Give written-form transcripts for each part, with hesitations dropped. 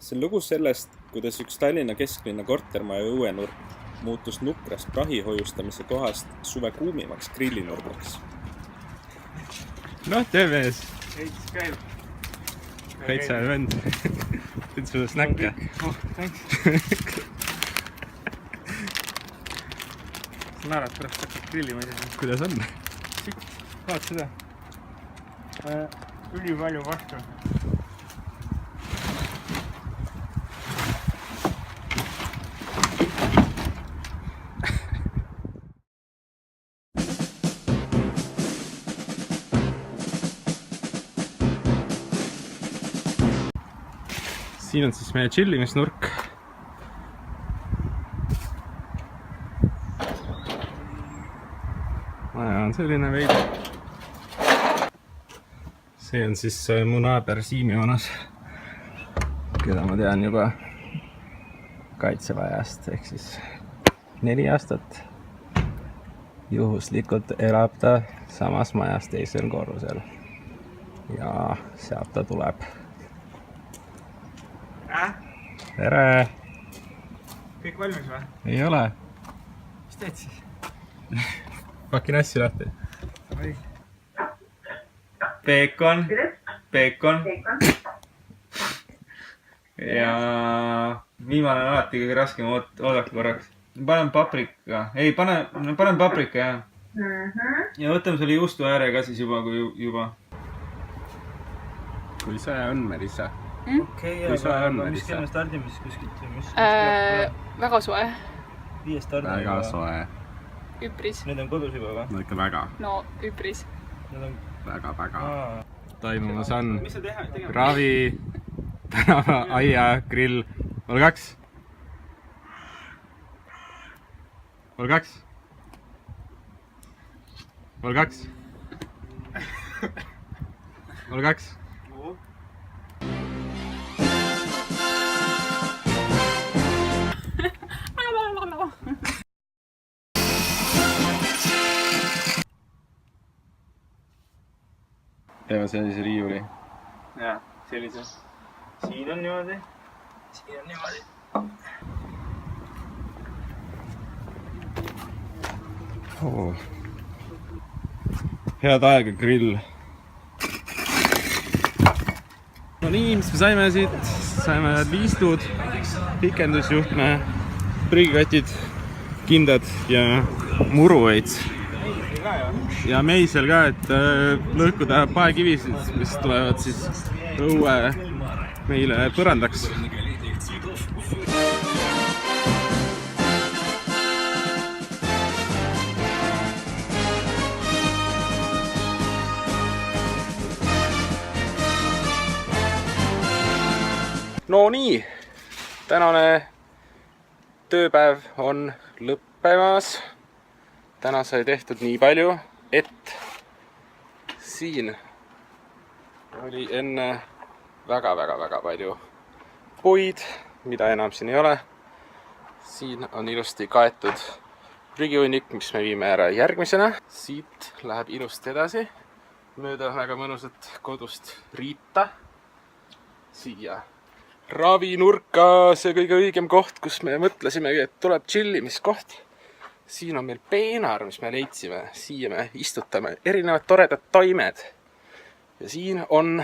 See on lugu sellest, kuidas üks Tallinna kesklinna kortermaja õuenurk muutus nukrast prahi hoiustamise kohast suve kuumimaks grillinurgaks. Noh, töö mees. Eits käib. Kaitse vend. Teed sulle snäkke. Oh, thanks. Sa naerad pärast hakkad grillima ise. Kuidas on? Sitt, vaat seda. Üli palju vastu. Siin on siis meie chillimisnurk. Maja on selline veidi. See on siis mu naaber Siimi Joonas, keda ma tean juba kaitseväest, ehk siis 4 aastat. Juhuslikult elab ta samas majas teisel korrusel. Ja sealt ta tuleb. Tere! Kõik valmis või? Ei ole. Mis teed siis? Pakin asju lahti. Peekon. Peekon. Ja viimane on alati kõige raskem, oodake korraks. Panen paprika. Ei, panen paprika, jah. Ja võtame selle juustu ääre ka siis juba, kui juba. Kui see on, Melissa? Okei, aga mis kell me stardime siis kuskilt? Väga soe. 5 stardime. Väga soe. Üpris. Need on kodus juba või? No ikka väga. No, üpris. Need on... Väga. Toimumas on Mis sa tegema? Ravi, tänava, aia, grill. Vol 2. Vol 2. Vol 2. Vol 2. Teeme sellise riiuli. Jaa, sellise. Siin on niimoodi. Siin on niimoodi. Oh. Head aega grill. No nii, mis me saime siit? Saime liistud, pikendusjuhtme, prügikotid, kindad ja muru veits. Ja meisel ka, et lõhkuda paekivisid, mis tulevad siis õue meile põrandaks. No nii, tänane tööpäev on lõppemas. Täna sai tehtud nii palju, et siin oli enne väga palju puid, mida enam siin ei ole. Siin on ilusti kaetud prügihunnik, mis me viime ära järgmisena. Siit läheb ilusti edasi, mööda väga mõnusat kodust riita. Siia ravinurka, see kõige õigem koht, kus me mõtlesimegi, et tuleb chillimiskoht. Siin on meil peenar, mis me leidsime. Siia me istutame erinevad toredad taimed. Ja siin on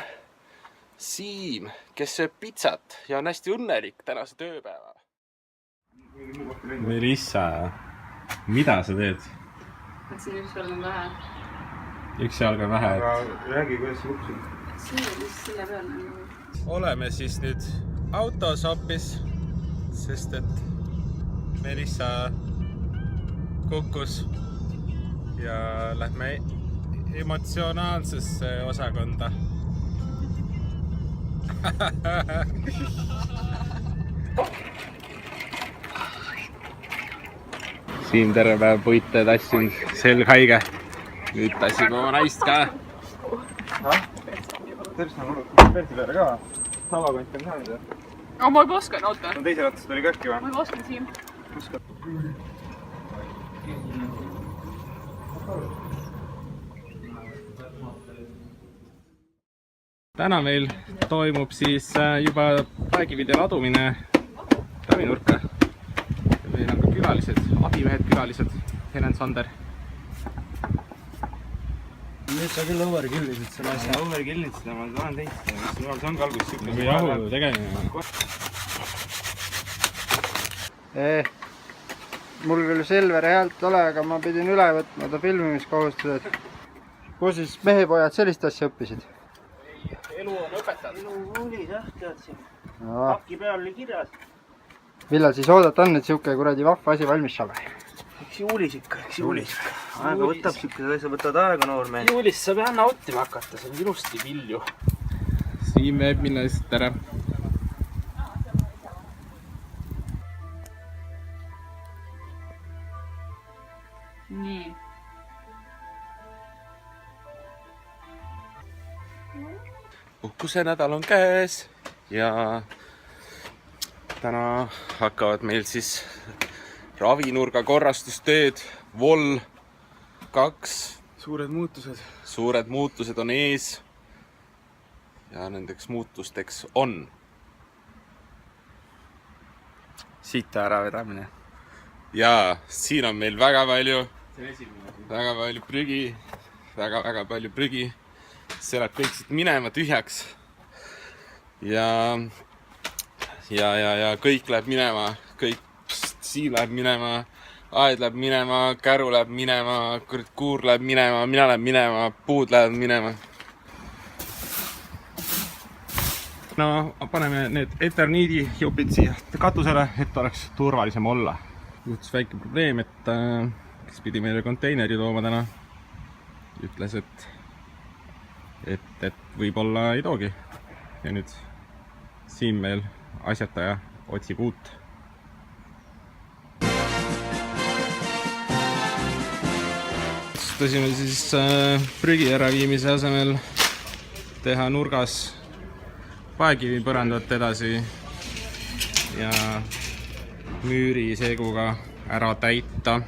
Siim, kes sööb pitsat ja on hästi õnnelik tänase tööpäeva. Melissa, mida sa teed? Mõtlesin üks jalg on vähe. Üks jalg on vähe. Aga räägi, kuidas sa luksid? Sinna peal nagu. Oleme siis nüüd autosopis, sest et Melissa kukkus ja lähme emotsionaalsesse osakonda. Siim terve päev puite tassinud, selg haige. Nüüd tassib oma naist ka. Tervist on olnud perti peale ka. Tavakont on saanud või? Oh, ma juba oskan, oota. No teise ratas tuli kõhki või? Ma juba oskan, Siim. täna meil toimub siis juba paekivide ladumine ravinurka. Meil on ka külalised, abimehed külalised, Helen Sander. Nüüd sa küll overkillisid selle asja. Overkillid seda, ma tahan teist. See ongi alguses sükkel. Jahu tegemine. Mul küll Selveri häält ole, aga ma pidin üle võtma ta filmimiskohustused. Kus siis mehepojad sellist asja õppisid? Elu on õpetanud. Elu oli jah, teadsin. Paki peal oli kirjas. Millal siis oodata on, et siuke kuradi vahva asi valmis saab? Eks juulis ikka. Aega võtab siuke, sa võtad aega, noor mees. Juulis saab jah nautima hakata, see on ilusti vilju. Siim võib minna lihtsalt ära. Nii. Puhkuse nädal on käes ja täna hakkavad meil siis ravinurga korrastustööd Vol 2. Suured muutused on ees ja nendeks muutusteks on Siita ära vedamine. ja siin on meil väga palju prügi, väga palju prügi. See läheb kõik siit minema tühjaks ja kõik läheb minema, kõik siin läheb minema, aed läheb minema, käru läheb minema, kuur läheb minema, mina läheb minema, puud lähevad minema. No paneme need Eterniidi jupid siia katusele, et oleks turvalisem olla. Juhtus väike probleem, et kes pidi meile konteineri tooma täna, ütles, et võib-olla ei toogi. Ja nüüd siin meil asjataja otsib uut. Otsustasime siis prügi äraviimise asemel teha nurgas paekivipõrandat edasi ja müüriseeguga ära täita.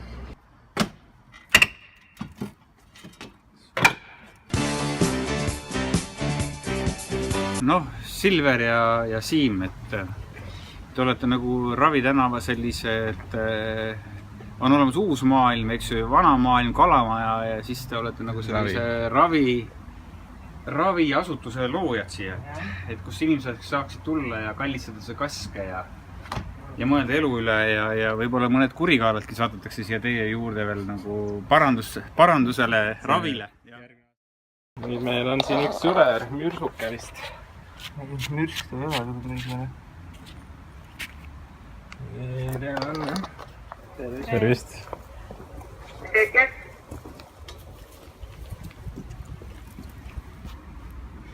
Noh, Silver ja Siim, et te olete nagu Ravi tänava sellised, on olemas uus maailm, eks ju, vana maailm, kalamaja ja siis te olete nagu sellise raviasutuse loojad siia, et kus inimesed saaksid tulla ja kallitseda see kaske ja mõelda elu üle ja võib-olla mõned kurikaeladki saadetakse siia teie juurde veel nagu parandusele, ravile. Nüüd meil on siin üks süver, mürsuke vist. Mürsk ta ei ole, kui tuli meile. Tervist.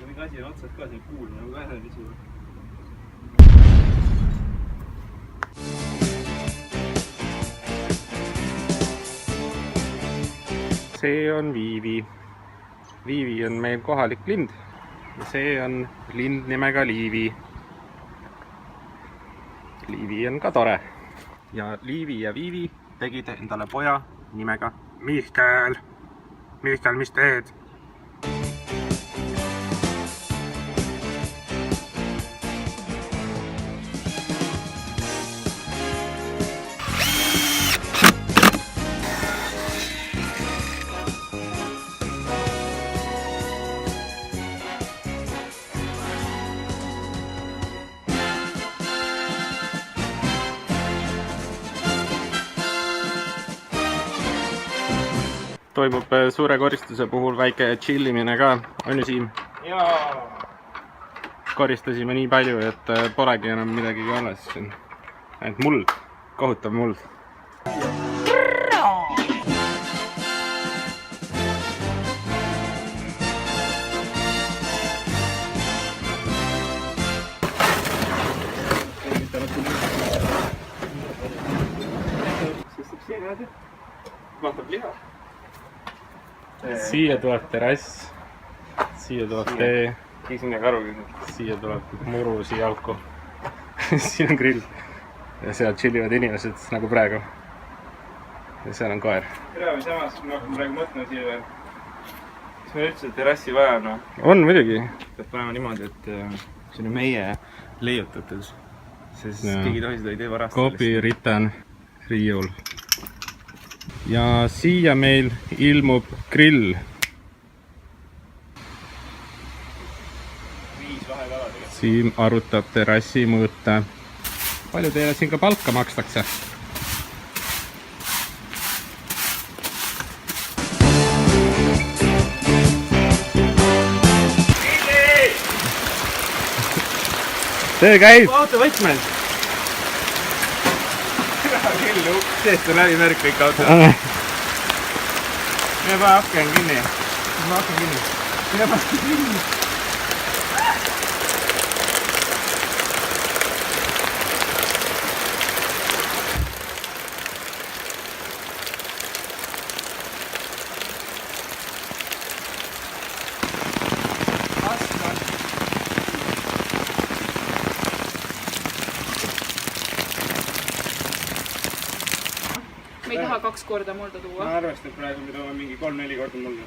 Mingi asi on otsad ka siin kuul, nagu vähe nii suur. See on Viivi. Viivi on meil kohalik lind. Ja see on lind nimega Liivi. Liivi on ka tore. Ja Liivi ja Viivi tegid endale poja nimega Mihkel. Mihkel, mis teed? Toimub suure koristuse puhul väike chillimine ka, on ju Siim? Jaa! Koristasime nii palju, et polegi enam midagi alles. Ainult muld, kohutav muld. Vaatab liha. Siia tuleb terrass, siia tuleb tee, Sinna karu küll. siia tuleb muru, siia auku. Siin on grill ja seal chillivad inimesed nagu praegu. Ja seal on koer. Tere või samas, ma hakkan praegu mõtlema siia veel. kas meil üldse terrassi vaja on või? on muidugi. Peab panema niimoodi, et see on meie leiutatud. Sest keegi tohi seda ei tee varast. Copywritten riiul. Ja siia meil ilmub grill. 5 vahekala tegelikult. Siim arutab terrassi mõõte. Palju teile siin ka palka makstakse? Töö käib! Auto võtmed! Küll seest on läbi märk kõik auto. Mine pane aken kinni. Mine aken kinni. Mine pane kinni. Me ei taha 2 korda mulda tuua. Ma arvestan, et praegu me toome mingi 3-4 korda mulda.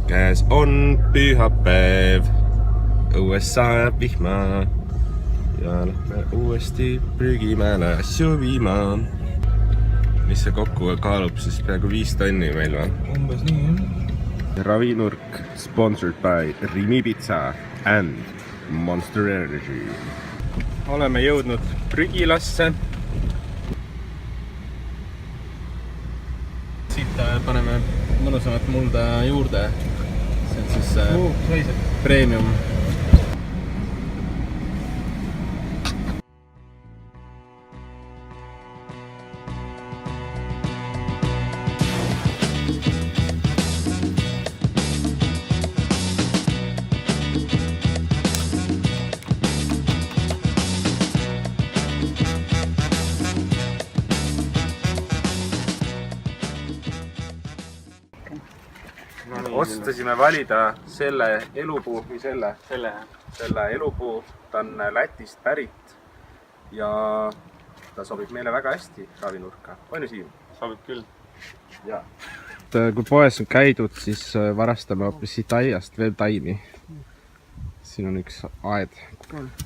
Käes on pühapäev, õues sajab vihma ja lähme uuesti prügimäele asju viima. Mis see kokku kaalub siis peaaegu 5 tonni meil või? Umbes nii, jah. Ravinurk, sponsored by Rimi Pizza and Monster Energy. Oleme jõudnud prügilasse. Siit paneme mõnusamat mulda juurde. See on siis premium. Otsustasime valida selle elupuu või selle elupuu. Ta on Lätist pärit ja ta sobib meile väga hästi ravinurka. On ju, Siim? Sobib küll. Ja. Kui poes on käidud, siis varastame hoopis siit aiast veel taimi. Siin on üks aed.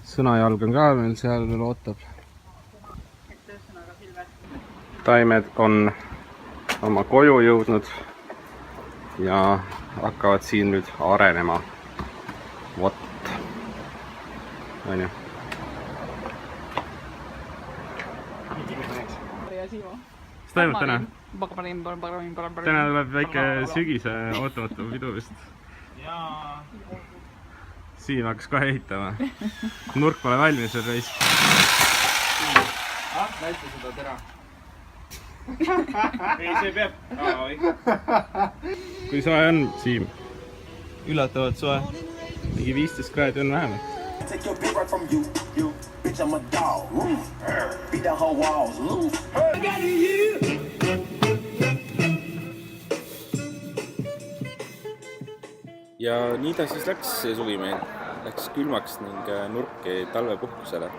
Sõnajalg on ka meil seal veel ootab. Taimed on oma koju jõudnud ja hakkavad siin nüüd arenema. Vot. On ju? Mis toimub täna? Täna tuleb väike sügise ootamatu pidu vist. Siim hakkas kohe ehitama. Nurk pole valmis veel reis. Näita seda tera. Ei, see peab. Kui soe on, Siim? Üllatavalt soe. Mingi 15 kraadi on vähemalt. Take your bitch right from you, bitch I'm a dog, beat down her walls, I got you. Ja nii ta siis läks see suvi meil. Läks külmaks ning nurk jäi talvepuhkusele.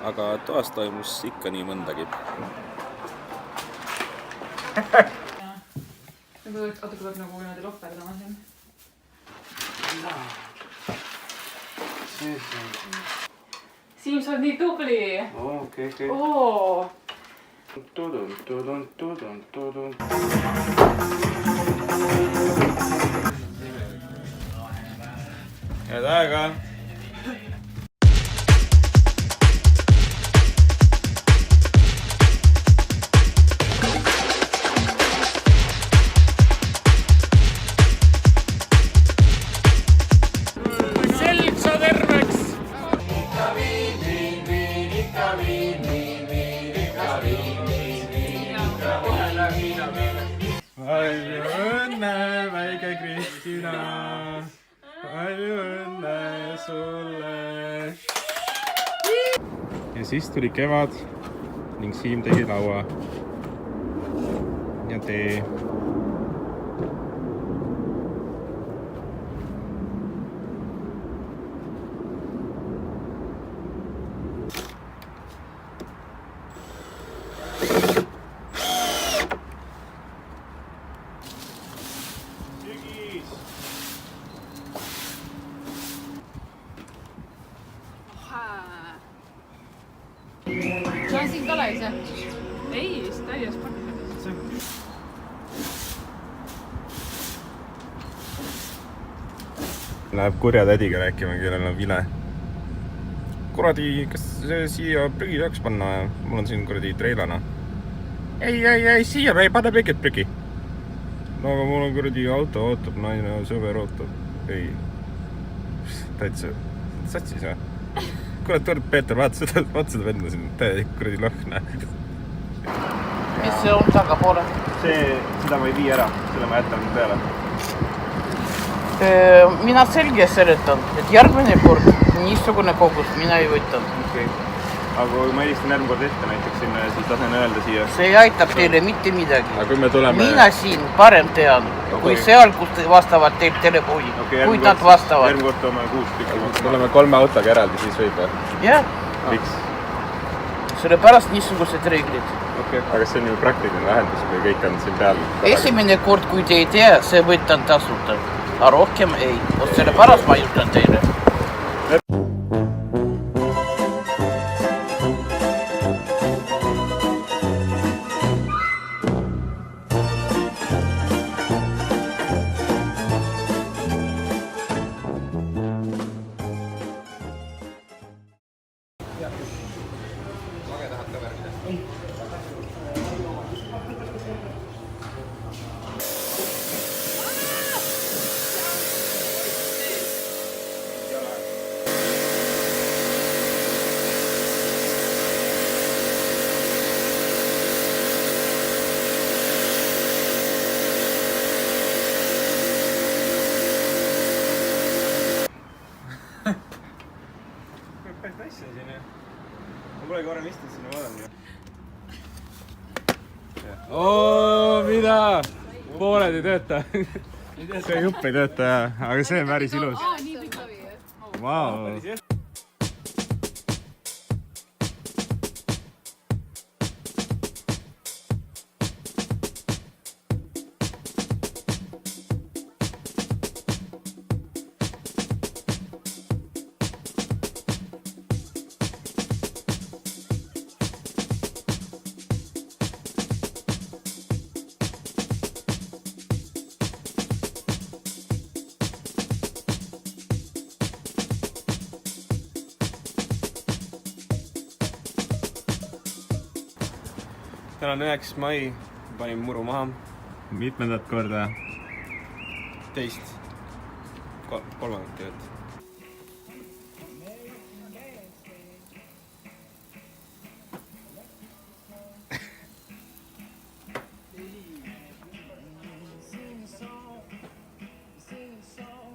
Aga toas toimus ikka nii mõndagi. Oota, kui peab nagu niimoodi lopperdama siin. Siim, sa oled nii tubli! Okei. Oo! Tudun. Head aega! Palju õnne, väike Kristina! Palju õnne sulle! Ja siis tuli kevad ning Siim tegi laua ja tee. See on siin Kalevis, jah? Ei, täies parklas. Läheb kurja tädiga rääkima, kellel on vile. Kuradi, kas siia prügi saaks panna? Mul on siin kuradi treilana. Ei, siia ei pane mingit prügi. No aga mul on kuradi auto ootab, naine, sõber ootab. Ei, täitsa satsis või? Kurat, tuleb Peeter, vaata seda venda siin, täiega kuradi lõhna. Mis see on tagapoole? Seda ma ei vii ära, selle ma jätan peale. Mina selge seletan, et järgmine kord niisugune kogus mina ei võtanud. Okay. Aga kui ma helistan järgmine kord ette näiteks sinna ja siis lasen öelda siia. See ei aitab teile mitte midagi. Aga kui me tuleme... Mina siin parem tean, kui seal, kus vastavad teil telefoni. Kui nad vastavad. Järgmine kord toome 6 tükki. Kui tuleme 3 autoga eraldi, siis võib või? Jah. Miks? Sellepärast niisugused reeglid. Okay. Aga see on ju praktiline lahendus, kui kõik on siin peal. Esimene kord, kui te ei tea, see võtan tasuta. Aga rohkem ei. Sellepärast ma ütlen teile. Päris asja siin, jah. Ma polegi varem istunud sinna vaadanud. Mida? Pooled ei tööta. See jupp ei tööta, aga see on päris ilus. Nii tükk läbi, jah? Vau. Täna on 9. mai, panin muru maha. Mitmendat korda? Teist. Kolmandat tööd.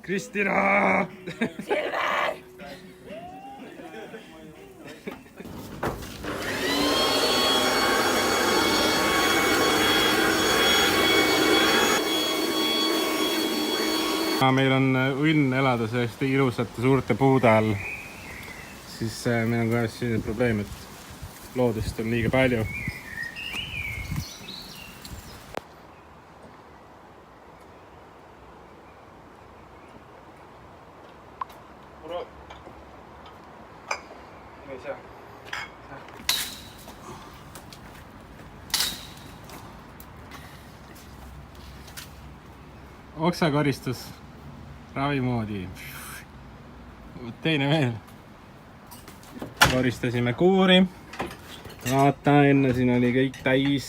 Kristina! Meil on õnn elada selliste ilusate suurte puude all, siis meil on kahjuks selline probleem, et loodust on liiga palju. Oksakaristus ravi moodi. Teine veel. Koristasime kuuri. Vaata, enne siin oli kõik täis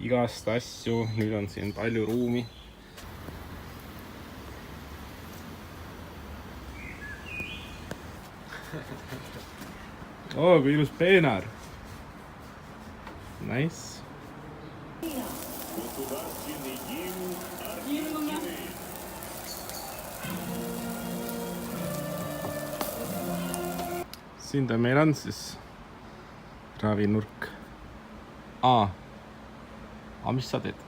igast asju. Nüüd on siin palju ruumi. Kui ilus peenar. Nice. Siin ta meil on siis ravinurk. Mis sa teed?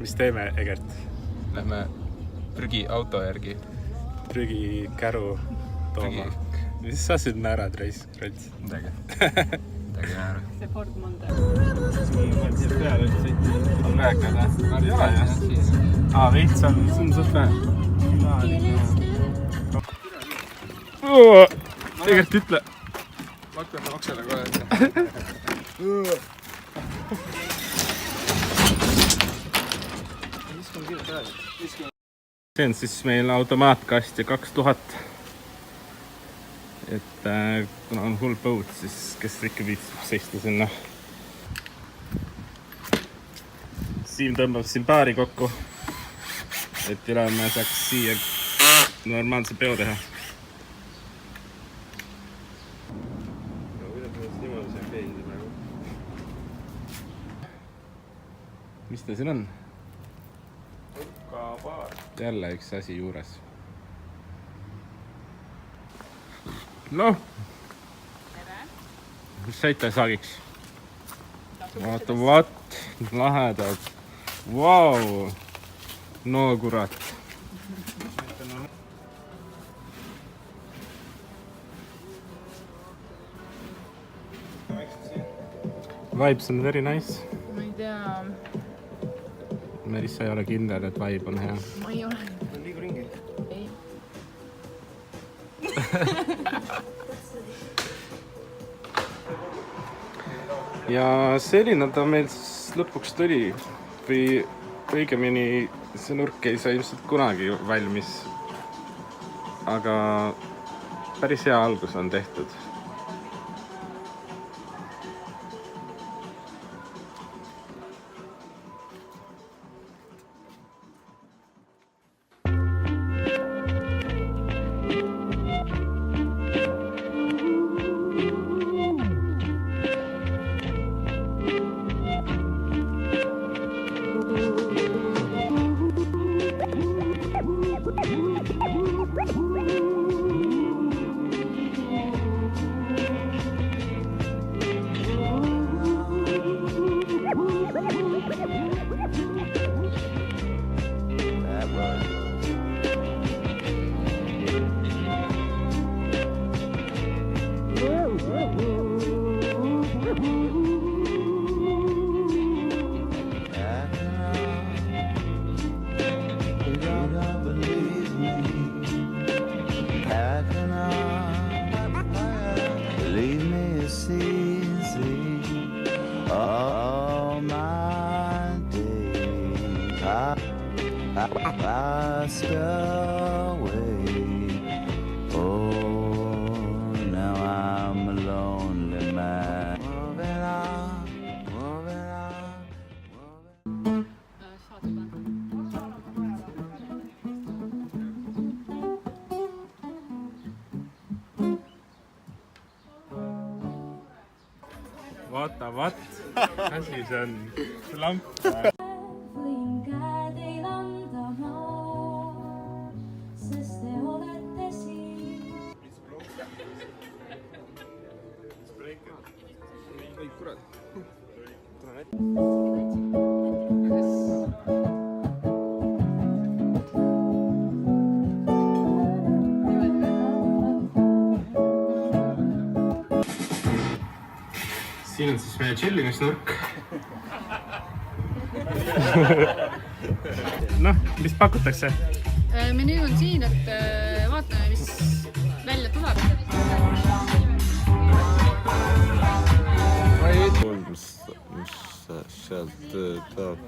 mis teeme, Egert? Lähme prügiauto järgi. Prügikäru tooma. Mis sa siin naerad, Reis? Midagi naeru. See Ford Mondeo. On rääkida, jah? Nad ei ole, jah? Veits on suht vähe. Egert, ütle. Ma hakkan oksele kohe. See on siis meil automaatkast ja 2000. Et kuna on hull põud, siis kes ikka viitsib seista sinna. Siim tõmbab siin paari kokku, et ülejääme saaks siia normaalse peo teha. Mis ta siin on? Jälle üks asi juures. Noh, mis saite saagiks? Vaata, lahedad. Vau! No kurat. Vibes on very nice. Ma ei tea. Merissa ei ole kindel, et vibe on hea. Ma ei ole. Liigu ringi. Ei. Ja selline ta meil lõpuks tuli. Või õigemini see nurk ei saa ilmselt kunagi valmis. Aga päris hea algus on tehtud. Passed away. Oh, now I'm a lonely man. Moving on, moving on. Vaata, asi see on lamp. Võin käeteil anda ma, sest te olete siin. Oi, kurat. Siin on siis meie chillimisnurk. Noh, mis pakutakse? Menüü on siin, et vaatame, mis välja tuleb. Mis sealt tahab